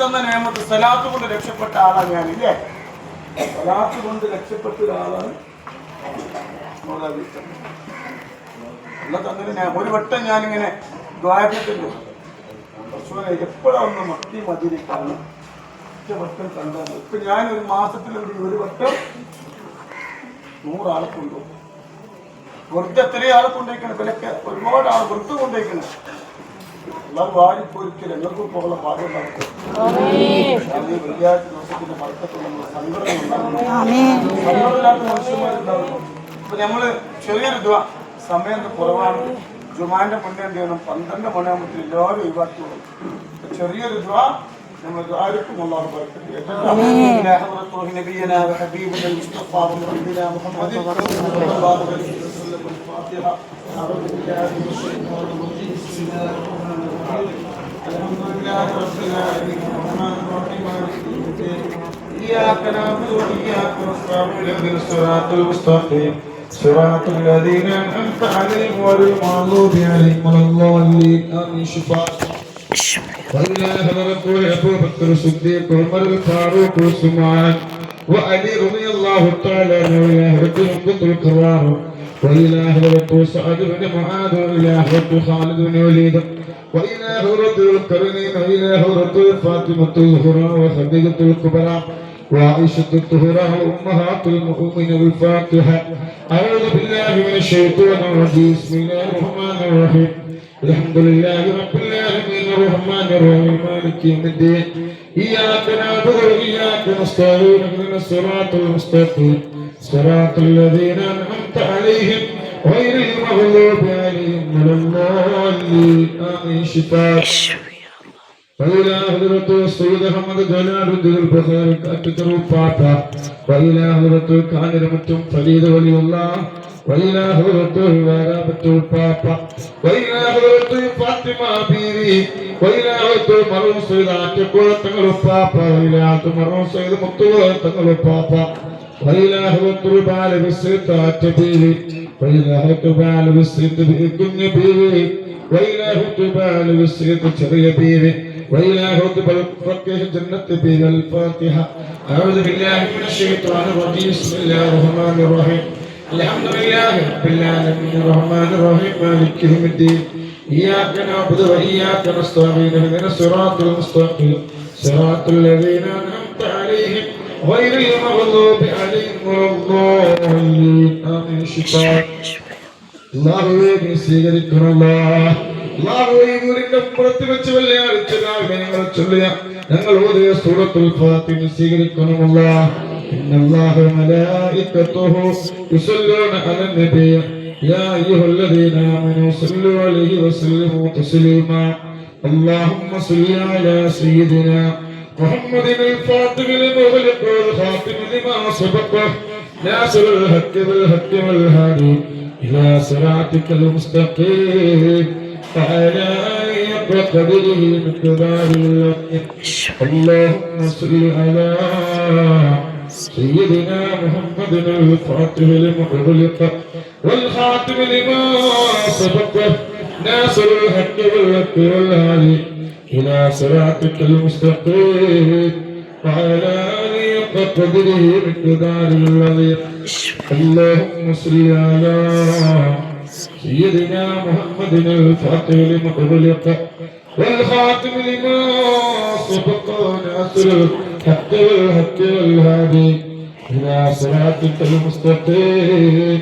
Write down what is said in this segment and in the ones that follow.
തന്ന നിയമത്ത് സലാത്ത് കൊണ്ട് രക്ഷപ്പെട്ട ആളാണ് ഞാൻ, ഇല്ലേ? സലാത്ത് കൊണ്ട് രക്ഷപ്പെട്ട ഒരാളാണ്. അങ്ങനെ ഞാൻ ഒരു വട്ടം ഞാനിങ്ങനെ ദ്വാരത്തിട്ടുണ്ട് എപ്പോഴാണ് മത്തി മതിരിക്കാണ് ഒറ്റ വട്ടം കണ്ടാണ്. ഇപ്പൊ ഞാൻ ഒരു മാസത്തിലുണ്ട് ഒരു വട്ടം 100 ആളെ കൊണ്ടുപോകും. വെറുതെ എത്രയും ആളെ കൊണ്ടുപോയിക്കണം. വിലക്ക് ഒരുപാട് ആൾ വെറുതെ കൊണ്ടുപോയിക്കണം. എല്ലാവരും വാരിപ്പോരിക്കൽ എല്ലാവർക്കും പോകുന്ന പാടുണ്ടാക്കും. വെള്ളിയാഴ്ച ദിവസത്തിന്റെ മറക്കത്തുള്ള സങ്കടമില്ലാത്ത മനുഷ്യന്മാരുണ്ടാവും. ഇപ്പൊ നമ്മള് ചെറിയൊരു സമയം കുറവാണ്. ജുമാന്റെ മുന്നേ എന്ത് ചെയ്യണം? 12 മണിയാകുമ്പോൾ എല്ലാവരും ഒഴിവാക്കിയോളും. ചെറിയൊരു നമ്മൾ ആർക്കും അല്ലാഹു ബർക്കത്ത് നബിയനാ ഹബീബുൽ മുസ്തഫ നബിയനാ മുഹമ്മദ് സല്ലല്ലാഹു അലൈഹി വസല്ലം. ഫാത്തിഹ. അഊദു ബില്ലാഹി മിനശ് ശൈത്വാനിർ റജീം. ബിസ്മില്ലാഹിർ റഹ്മാനിർ റഹീം. അൽഹംദുലില്ലാഹി റബ്ബിൽ ആലമീൻ. റഹ്മാനിർ റഹീം. മാലികി യൗമിദ്ദീൻ. ഇയ്യാക നഅബുദു വ ഇയ്യാക നസ്തഈൻ. ഇഹ്ദിനസ് സിറാത്തൽ മുസ്തഖീം. صراط الذين أنعمت عليهم غير المغضوب عليهم ولا الضالين. آمين. شفاء. وإلى حضرة أبو بكر الصديق وعمر الفاروق وعثمان وعلي رضي الله تعالى عنه وإلى حضرة القدر الكرام وإلى حضرة سعد بن معاذ وإلى حضرة خالد بن وليد وإلى حضرة القرنين وإلى حضرة فاطمة الزهراء وخديجة الكبرى وعائشة الطهرى وأمهات المؤمنين. الفاتحة. أعوذ بالله من الشيطان الرجيم. بسم الله الرحمن الرحيم. الحمد لله رب العالمين الرحمن الرحيم مالك يوم الدين. إياك نعبد وإياك نستعين. اهدنا الصراط المستقيم صراط الذين أنعمت عليهم غير المغضوب عليهم ولا الضالين. آمين. شفاء. وإلى حضرة السيد أحمد جلال الدين البخاري كاتب بابا وإلى حضرة كامل متم فريد ولي الله وإلى حضرة الوارابة بابا وإلى حضرة فاطمة بيري وإلى حضرة مرون سيد عاتقوا تنقل بابا وإلى حضرة مرون سيد مطوع تنقل بابا وإلى حضرة ربال بسيط عاتبيري وإلى حضرة ربال بسيط بإذن بيري وإلى حضرة ربال بسيط شري بيري وإلى حضرة فقه جنة بيري. الفاتحة. أعوذ بالله من الشيطان الرجيم. بسم الله الرحمن الرحيم. الحمد لله رب العالمين الرحمن الرحيم مالك يوم الدين. إياك نعبد وإياك نستعين. اهدنا الصراط المستقيم صراط الذين أنعمت عليهم غير المغضوب عليهم ولا الضالين. آمين. شفاء. അല്ലാഹുവേ നീ സ്വീകരിക്കണമല്ലാഹ്. അല്ലാഹുവേ നൂറിന്റെ പുറത്ത് വെച്ച് വെള്ളിയാഴ്ച രാവിലെ ഞങ്ങൾ ചൊല്ലിയ ഞങ്ങൾ ഓതിയ സൂറത്തുൽ ഫാത്തിഹ സ്വീകരിക്കണമല്ലാഹ്. ഇന്നല്ലാഹ വമലായികതുഹു യുസല്ലൂന അലൻ നബി യാ അയ്യുഹല്ലദീന ആമനൂ സല്ലു അലൈഹി വസല്ലിമു തസ്ലീമാ. اللهم صل على سيدنا محمد الفاتح لما خلق والخاتم لما سبق ناصر الحق بالحق والهادي إلى صراطك المستقيم وعلى آله قدره مقداره العظيم. اللهم صل على سيدنا محمد الفاتح لما أغلق والخاتم لما سبق ناصر الحق بالحق والهادي إلى صراطك المستقيم وعلى آله قدره مقداره العظيم. اللهم صل على سيدنا محمد الفاتح لما أغلق والخاتم لما سبق ناصر الحق بالحق والهادي إلى صراطك المستقيم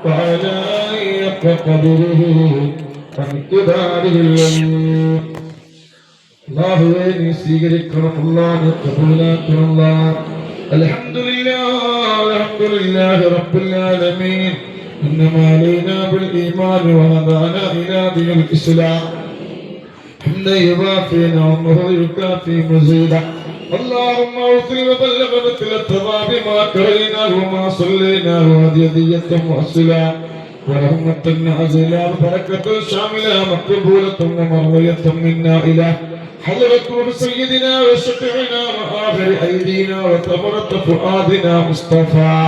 وعلى آله قدره ومقداره العظيم. അല്ലാഹുവേ നീ സ്വീകരിക്കണം. അല്ലാഹു ഖബൂലാക്കണം. അൽഹംദുലില്ലാഹി റബ്ബിൽ ആലമീൻ. إنما علينا بالإيمان وهدانا إلى دين الإسلام حمدا يوافي نعمه ويكافي مزيدا. اللهم اوصل وبلغ مثل الثواب ما كرهناه وما صليناه هدية مؤصلا ورحمة نازلة وبركة شاملة مقبولة ومرضية منا إلى حضرة سيدنا وشفيعنا وآخر أيدينا وثمرة فؤادنا مصطفى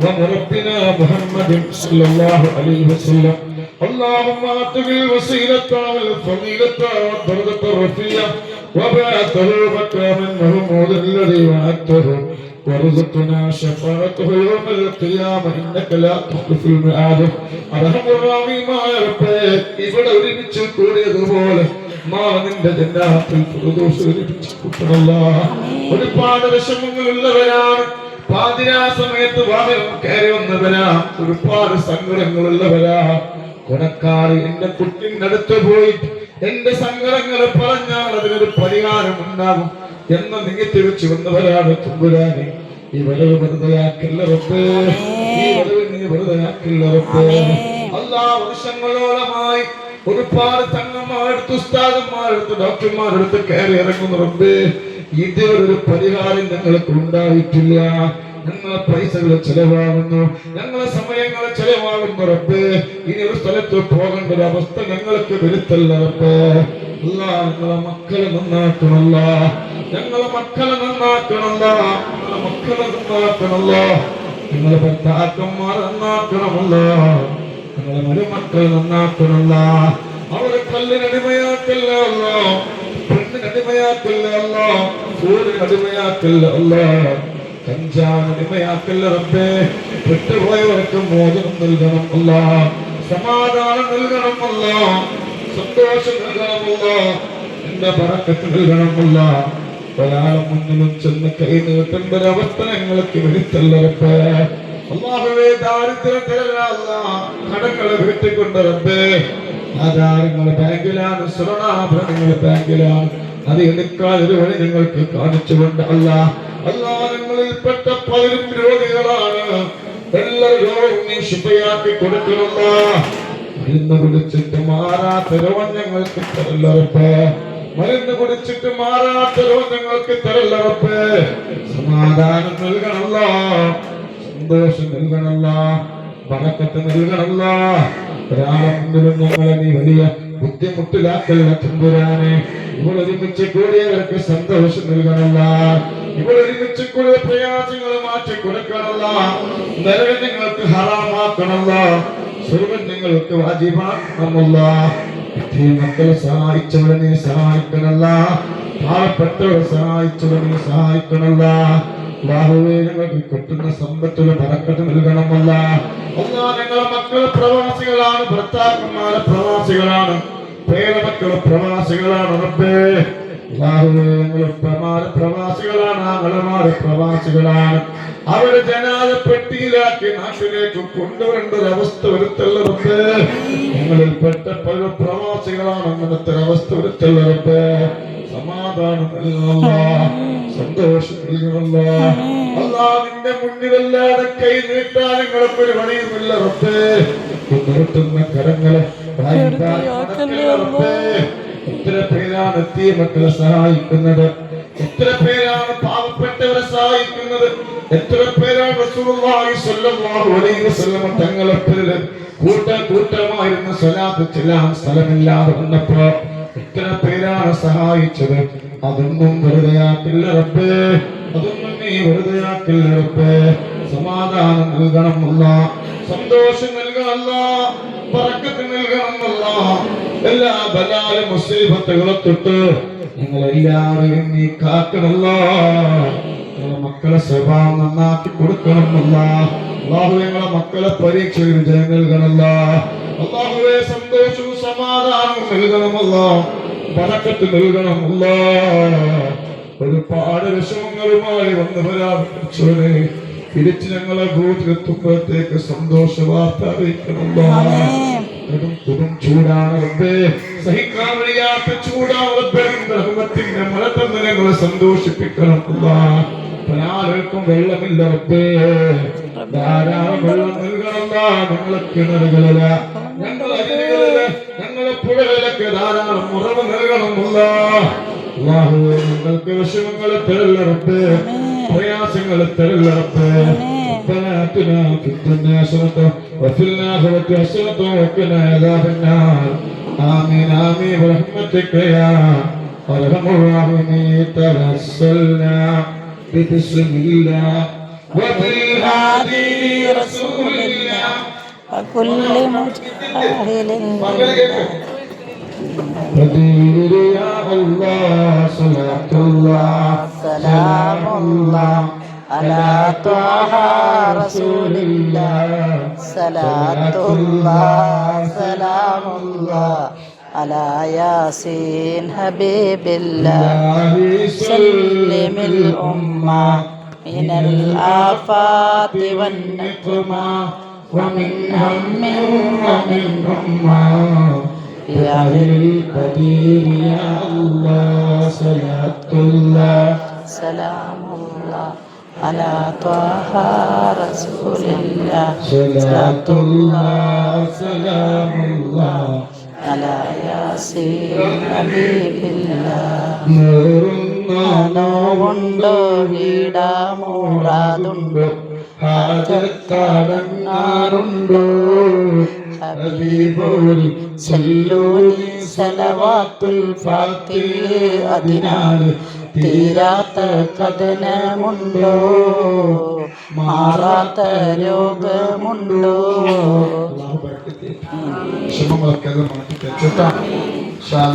ومربنا محمد صلى الله عليه وسلم اللهم اعطه الوسيلة والفضيلة والدرجة الرفيعة وبعثه مكانا محمود الذي وعدته وارزقنا شفاعته يوم القيامة إنك لا تخلف الميعاد. അർഹമുറാഹിമായ റബ്ബേ, ഇവിടെ ഒരുമിച്ച് കൂടിയതുപോലെ നാളെ നിന്റെ ജന്നാത്തുൽ ഫിർദൗസ് ഒരുമിച്ച് കൂട്ടണമല്ലാഹ്. ഒരുപാട് വിഷമങ്ങളുള്ളവരാണ്, പാതിരാ സമയത്ത് വാഹനം കയറി വന്നവരാ, ഒരുപാട് സങ്കടങ്ങളുള്ളവരാ. കൊനക്കാട് എന്റെ കുട്ടിന്റെ അടുത്ത് പോയി എന്റെ സങ്കടങ്ങൾ പറഞ്ഞാൽ അതിനൊരു പരിഹാരം ഉണ്ടാകും എന്ന് നികത്തി വെച്ച് വന്നവരാണ് തമ്പുരാനെ. ഈ വരവ് വെറുതെയാക്കില്ല റബ്ബേ, ഈ വരവ് നീ വെറുതെയാക്കില്ല റബ്ബേ. അല്ലാഹ് വർഷങ്ങളോളമായി ഒരുപാട് തങ്ങന്മാരെടുത്ത്, ഉസ്താദന്മാരെടുത്ത്, ഡോക്ടർമാരെടുത്ത് കയറി ഇറങ്ങുന്ന റബ്ബേ, ഇതുവരെ ഒരു പരിഹാരം ഞങ്ങൾക്ക് ഉണ്ടായിട്ടില്ല. ഞങ്ങളെ പൈസകൾ ചെലവാകുന്നു, ഞങ്ങളെ സമയങ്ങൾ ചെലവാകുന്നു റബ്ബേ. ഇനി ഒരു സ്ഥലത്ത് പോകേണ്ട ഒരു അവസ്ഥ ഞങ്ങൾക്ക് വരുത്തല്ല റബ്ബേ. അല്ലാഹ് ഞങ്ങളെ മക്കളെ നന്നാക്കണല്ല, ഞങ്ങളെ മക്കളെ നന്നാക്കണല്ല, ഞങ്ങളെ മക്കളെ നന്നാക്കണല്ല, ഞങ്ങളെ ഭർത്താക്കന്മാർ നന്നാക്കണമല്ല, ഞങ്ങളെ മരുമക്കൾ നന്നാക്കണല്ല. അവരെ കല്ലിനടിമയാക്കല്ല അല്ലാ, പെണ്ണിനടിമയാക്കല്ല അല്ലാ, സൂര്യനടിമയാക്കല്ല അല്ലാ, കഞ്ചാനടിമയാക്കല്ല റബ്ബേ. വിട്ടുപോയവർക്ക് മോചനം നൽകണം അല്ലാ, സമാധാനം നൽകണം അല്ലാ, സന്തോഷം നൽകണം അല്ലാ, എന്റെ ബറക്കത്ത് നൽകണം അല്ലാ. ഒരാളെ മുന്നിലും ചെന്ന് കൈ നീട്ടേണ്ട ഒരവസ്ഥ ഞങ്ങൾക്ക് വരുത്തല്ല റബ്ബേ. അല്ലാഹുവേ, ദാരിദ്ര്യത്തിലല്ല അല്ലാ, കടങ്ങളെ വീട്ടിക്കൊണ്ട് റബ്ബേ. ആധാരങ്ങൾ ബാങ്കിലാണ്, സ്വർണ്ണാഭരണങ്ങൾ ബാങ്കിലാണ്, അത് എടുക്കാൻ ഒരു വഴി നിങ്ങൾക്ക് കാണിച്ചുകൊണ്ട് അല്ലാ. ഞങ്ങളിൽപ്പെട്ട പലരും രോഗികളാണ്, എല്ലാ രോഗവും നീ ശുഭയാക്കി കൊടുക്കണമല്ല. മരുന്ന് കുടിച്ചിട്ട് മാറാത്ത രോഗം ഞങ്ങൾക്ക് തരല്ലറപ്പേ, മരുന്ന് കുടിച്ചിട്ട് മാറാത്ത രോഗം ഞങ്ങൾക്ക് തരല്ലറപ്പേ. സമാധാനം നൽകണമല്ല, സന്തോഷം നൽകണമല്ല, ബറക്കത്ത് നൽകണമല്ല. ഒരാളെ മുന്നിലും ഞങ്ങളെ നീ വലിയ ബുദ്ധിമുട്ടിലാക്കല്ല തമ്പുരാനെ. ഇവിടെ ഒരുമിച്ച് കൂടിയവർക്ക് സന്തോഷം നൽകണമല്ല, ഇവിടെ ഒരുമിച്ച് കൂടിയ പ്രയാസങ്ങൾ മാറ്റി കൊടുക്കണമല്ല. നരകം നിങ്ങൾക്ക് ഹറാമാക്കണമല്ല, സ്വർഗ്ഗം നിങ്ങൾക്ക് വാജിബാക്കണമല്ല. മക്കളെ സഹായിച്ചവരെ നീ സഹായിക്കണമല്ല, പാവപ്പെട്ടവരെ സഹായിച്ചവരെ നീ സഹായിക്കണമല്ല. അല്ലാഹുവേ, ഞങ്ങൾക്ക് കിട്ടുന്ന സമ്പത്തിലെ ബറക്കത്ത് നൽകണമല്ല. അല്ലാഹ്, ഞങ്ങളെ മക്കൾ പ്രവാസികളാണ്, ഭർത്താക്കന്മാരെ പ്രവാസികളാണ്, പേരമക്കൾ പ്രവാസികളാണ് റബ്ബേ. അല്ലാഹുവേ, ഞങ്ങളെ പ്രവാസികളാണ്, ആങ്ങളമാര് പ്രവാസികളാണ്. അവരെ ജനാല പെട്ടിയിലാക്കി നാട്ടിലേക്ക് കൊണ്ടുവരേണ്ട ഒരു അവസ്ഥ വരുത്തല്ല റബ്ബേ. ഞങ്ങളിൽപ്പെട്ട പല പ്രവാസികളാണ്, അങ്ങനത്തെ അവസ്ഥ വരുത്തല്ല റബ്ബേ. സമാധാനം നൽകണമല്ല, സന്തോഷം നൽകണമല്ല. അല്ലാഹ്, നിന്റെ മുന്നിലല്ലാതെ കൈ നീട്ടാൻ ഞങ്ങൾക്ക് ഒരു വഴിയുമില്ല റബ്ബേ. നീട്ടുന്ന കരങ്ങളെ റബ്ബേ. എത്ര പേരാണ് എത്തിയ മക്കളെ സഹായിക്കുന്നത്, എത്ര പേരാണ് പാവപ്പെട്ടവരെ സഹായിക്കുന്നത്, എത്ര പേരാണ് റസൂലുള്ളാഹി സ്വല്ലല്ലാഹു അലൈഹി വസല്ലം തങ്ങളെ പേരിൽ കൂട്ടമായിരുന്ന സ്വലാത്ത് ചെല്ലാൻ സ്ഥലമില്ലാതെ വന്നപ്പോ എത്ര പേരാണ് സഹായിച്ചത്. അതൊന്നും വെറുതെയാക്കില്ല റബ്ബേ, അതൊന്നും നീ വെറുതെയാക്കില്ല റബ്ബേ. സമാധാനം നൽകണമല്ല, സന്തോഷം നൽകണമല്ല, ബറക്കത്ത് നൽകണമല്ല. എല്ലാ ബലാലും മുസീബത്തുകളെ തൊട്ട് ഞങ്ങളെല്ലാവരെയും നീ കാക്കണമല്ല. ഞങ്ങളെ മക്കളെ സ്വഭാവം നന്നാക്കി കൊടുക്കണമല്ല. അല്ലാഹു, ഞങ്ങളെ മക്കളെ പരീക്ഷയിൽ വിജയം നൽകണമല്ല. അല്ലാഹുവേ, സന്തോഷവും സമാധാനവും നൽകണമല്ല, ബറക്കത്ത് നൽകണമല്ല. ഒരുപാട് വിഷമങ്ങളുമായി വന്നവരാണ്, തിരിച്ച് ഞങ്ങളെ വീട്ടിലെത്തുമ്പോഴത്തേക്ക് സന്തോഷ വാർത്ത അറിയിക്കണമല്ല. കൊടും ചൂടാണ് റബ്ബേ, സഹിക്കാൻ വയ്യാത്ത ചൂടാണ് റബ്ബേ. റഹ്മത്തിന്റെ മഴ തന്ന് ഞങ്ങളെ സന്തോഷിപ്പിക്കണം അല്ലാഹ്. പലർക്കും വെള്ളമില്ല റബ്ബേ, ധാരാളം വെള്ളം നൽകണമല്ല. ഞങ്ങളെ കിണറുകളില, ഞങ്ങളെ പുഴകളിലൊക്കെ ധാരാളം ഉറവ് നൽകണമല്ല. അല്ലാഹുവേ, ഞങ്ങൾക്ക് വിഷമങ്ങളെ തരല്ല റബ്ബേ, പ്രയാസങ്ങളെ തരല്ല റബ്ബേ. ربنا آتنا في الدنيا حسنة وفي الآخرة حسنة وقنا عذاب النار. آمين آمين برحمتك يا أرحم الراحمين. توسلنا بسم الله وبالهادي رسول الله وكل مجاهل قدير يا الله صلاة الله سلام الله على طه رسول الله صلاة الله سلام الله على ياسين حبيب الله سلم الأمة من الآفات والنقمة ومن هم ومن غمة يا القدير يا الله صلاة الله سلام الله على طه رسول الله صلاة الله سلام الله على ياسين حبيب الله നോവുണ്ടോ വീടാമൂറാതുണ്ടോ ഹാജത്താടങ്ങാറുണ്ടോ ഹബീബോൽ സല്ലൂനി സലവാത്തുൽ ഫാത്തിഹ് അതിനാൽ തീരാത്ത കഥനമുണ്ടോ മാറാത്ത രോഗമുണ്ടോ ക്ഷമ